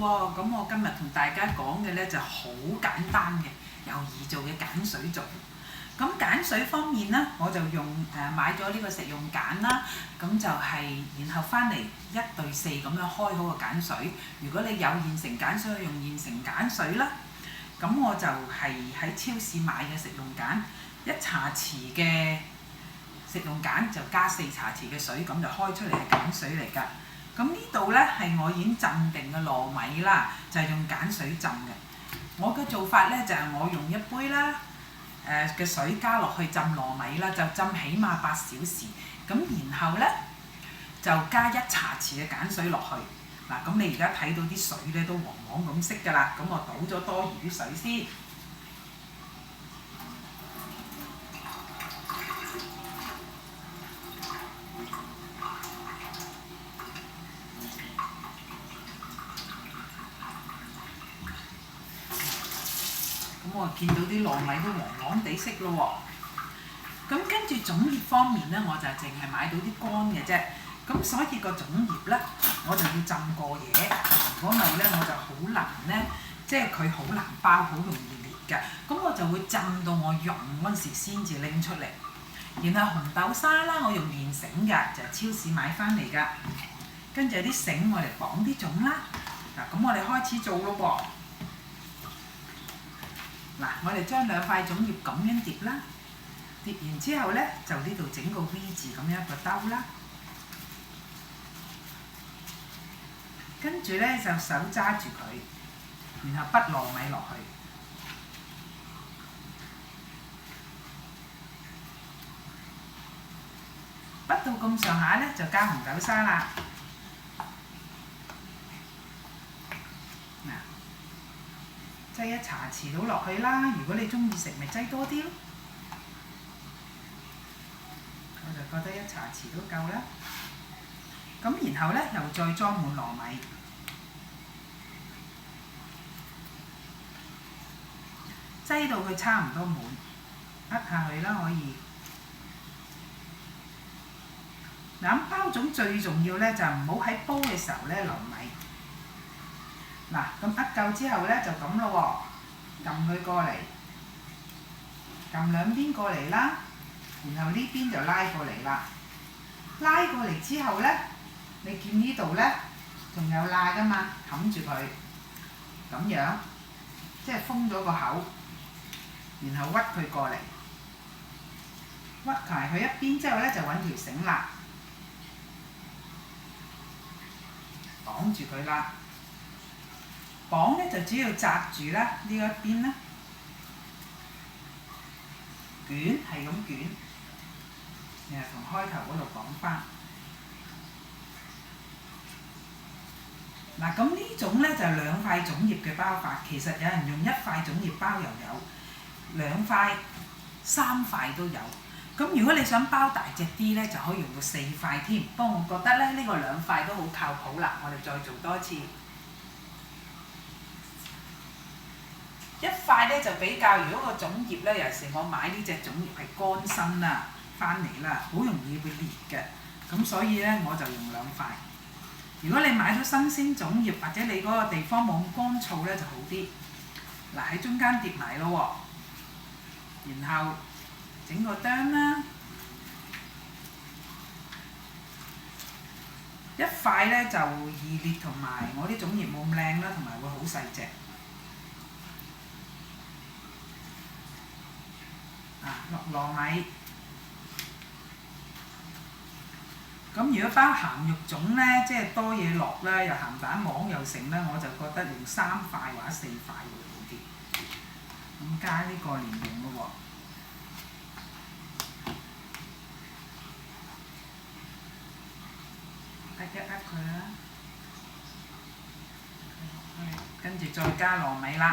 喎，咁我今日同大家講嘅呢就好簡單嘅，又易做嘅鹼水粽。咁鹼水方面呢，我就買咗呢個食用鹼啦，咁就然後翻嚟1對4咁樣開好個鹼水。如果你有現成鹼水，用現成鹼水啦。咁我就係喺超市買嘅食用鹼，1茶匙嘅食用鹼就加4茶匙嘅水，咁就開出嚟係鹼水嚟㗎。咁呢度呢係我已經浸定嘅糯米啦，就係用鹼水浸嘅。我嘅做法呢就係我用1杯啦嘅水加落去浸糯米啦，就浸起碼8小時。咁然後呢就加1茶匙嘅鹼水落去。嗱，咁你而家睇到啲水咧都黃黃咁色㗎啦，咁我倒咗多餘啲水先。咁我見到啲糯米都黃黃地色咯喎。咁跟住粽葉方面咧，我就淨係買到啲乾嘅啫。咁所以個粽葉咧，我就要浸過夜。如果唔係咧，我就好難咧，即係佢好難包，好容易裂㗎。咁我就會浸到我溶嗰陣時先至拎出嚟。然後紅豆沙啦，我用現成㗎，就係超市買翻嚟㗎。跟住有啲繩我嚟綁啲粽啦。嗱，咁我哋開始做咯喎。嗱，我哋將2塊粽葉咁樣疊啦，疊完之後咧，就呢度整個 V 字咁樣一個兜啦。跟住咧就手揸住佢，然後畢糯米落去，畢到咁上下咧就加紅豆沙啦。嗱，擠1茶匙到落去啦。如果你中意食，咪擠多啲咯。我就覺得1茶匙都夠啦。咁然後咧又再裝滿糯米。擠到佢差唔多滿，壓下去啦可以。嗱，咁包粽最重要咧就唔好喺煲嘅時候咧留米。嗱，咁壓夠之後咧就咁咯喎，撳佢過嚟，撳兩邊過嚟啦，然後呢邊就拉過嚟啦。拉過嚟之後咧，你見呢度咧仲有罅㗎嘛，冚住佢，咁樣即係封咗個口。然後屈佢過嚟，屈埋佢一邊之後咧，就揾條繩啦，綁住佢啦。綁咧就主要紮住啦，呢一邊啦，捲係咁捲，然後同開頭嗰度綁翻。嗱，咁呢種咧就係2塊粽葉嘅包法，其實有人用1塊粽葉包又有，2塊、3塊都有。咁如果你想包大隻啲咧，就可以用到4塊添。不過我覺得咧呢個2塊都好靠譜啦。我哋再做多次。1塊咧就比較，如果個粽葉咧，尤其是我買呢隻粽葉係乾身啦，翻嚟啦，好容易會裂嘅。咁所以咧我就用2塊。如果你買咗新鮮粽葉，或者你嗰個地方冇咁乾燥咧就好啲。嗱，喺中間疊埋咯喎，然後整個釘啦。1塊咧就易裂，同埋我啲粽葉冇咁靚啦，同埋會好細隻。落糯米。咁如果包鹹肉粽咧，即係多嘢落咧，又鹹蛋黃又剩咧，我就覺得用3塊或者4塊會好啲。咁加呢個蓮蓉咯喎，壓一壓佢啦，跟住再加糯米啦。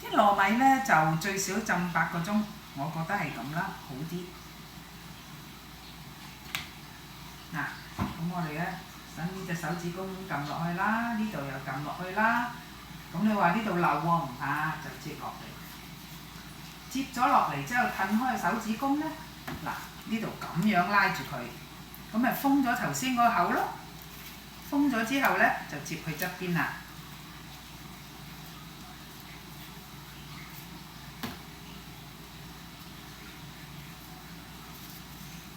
啲糯米咧就最少浸8個鐘，我覺得係咁啦，好啲。嗱，咁我哋咧等呢隻手指公撳落去啦，呢度又撳落去啦。咁你話呢度漏喎，唔怕，就接落嚟。接咗落嚟之後，褪開手指公咧，嗱呢度咁樣拉住佢，咁咪封咗頭先個口咯。封咗之後咧，就接去側邊啦。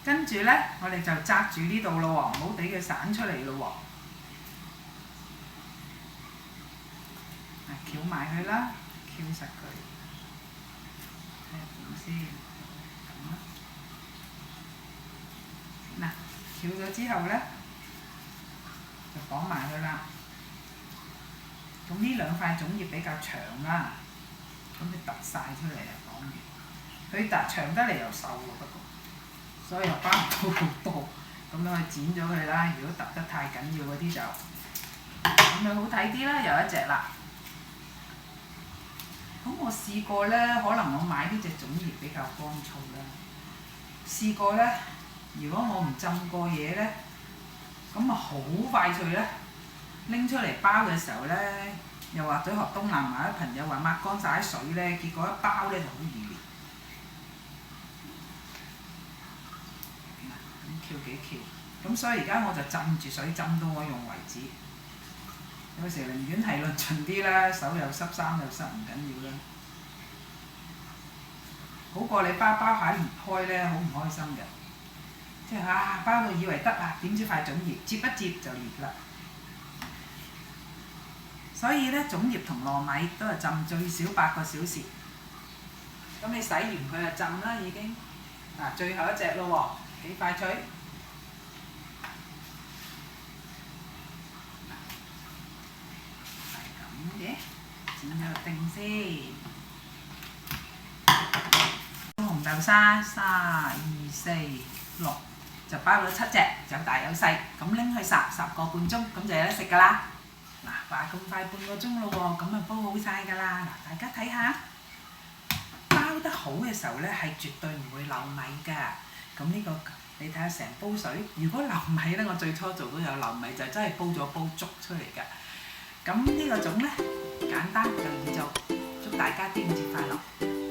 跟住咧，我哋就紮住呢度咯喎，唔好俾佢散出嚟咯喎。翹埋佢啦，翹實佢，睇下點先，咁啦。嗱，翹咗之後咧，就綁埋佢啦。咁呢兩塊粽葉比較長啦，咁你突晒出嚟啊，綁完。佢突長得嚟又瘦喎，不過，所以又包唔到好多。咁樣去剪咗佢啦。如果突得太緊要嗰啲就咁樣好睇啲啦，又一隻啦。咁我試過咧，可能我買呢隻粽葉比較乾燥啦。試過咧，如果我唔浸過嘢咧，咁啊好快脆咧，拎出嚟包嘅時候咧，又或者學東南亞啲朋友話抹乾晒啲水咧，結果一包咧就好易裂。咁翹幾翹，咁所以而家我就浸住水，浸到我用為止。有時寧願係論盡啲啦，手又濕，衫又濕，唔緊要啦。好過你包下裂開咧，好唔開心嘅。即係包到以為得啦，點知塊粽葉接一接就裂啦。所以咧，粽葉同糯米都係浸最少8個小時。咁你洗完佢就浸啦已經。嗱，最後一隻咯喎，幾快脆。嘅，剪咗個定先。紅豆沙3、2、4、6就包咗7隻，有大有細，咁拎去10個半鐘，咁就有得食㗎啦。嗱，話咁快半個鐘咯喎，咁啊煲好晒㗎啦。嗱，大家睇下，包得好嘅時候咧，係絕對唔會漏米㗎。咁呢個你睇下成煲水，如果漏米咧，我最初做都有漏米，就真係煲咗煲粥出嚟㗎。咁呢個粽咧，簡單又易做，祝大家端午節快樂！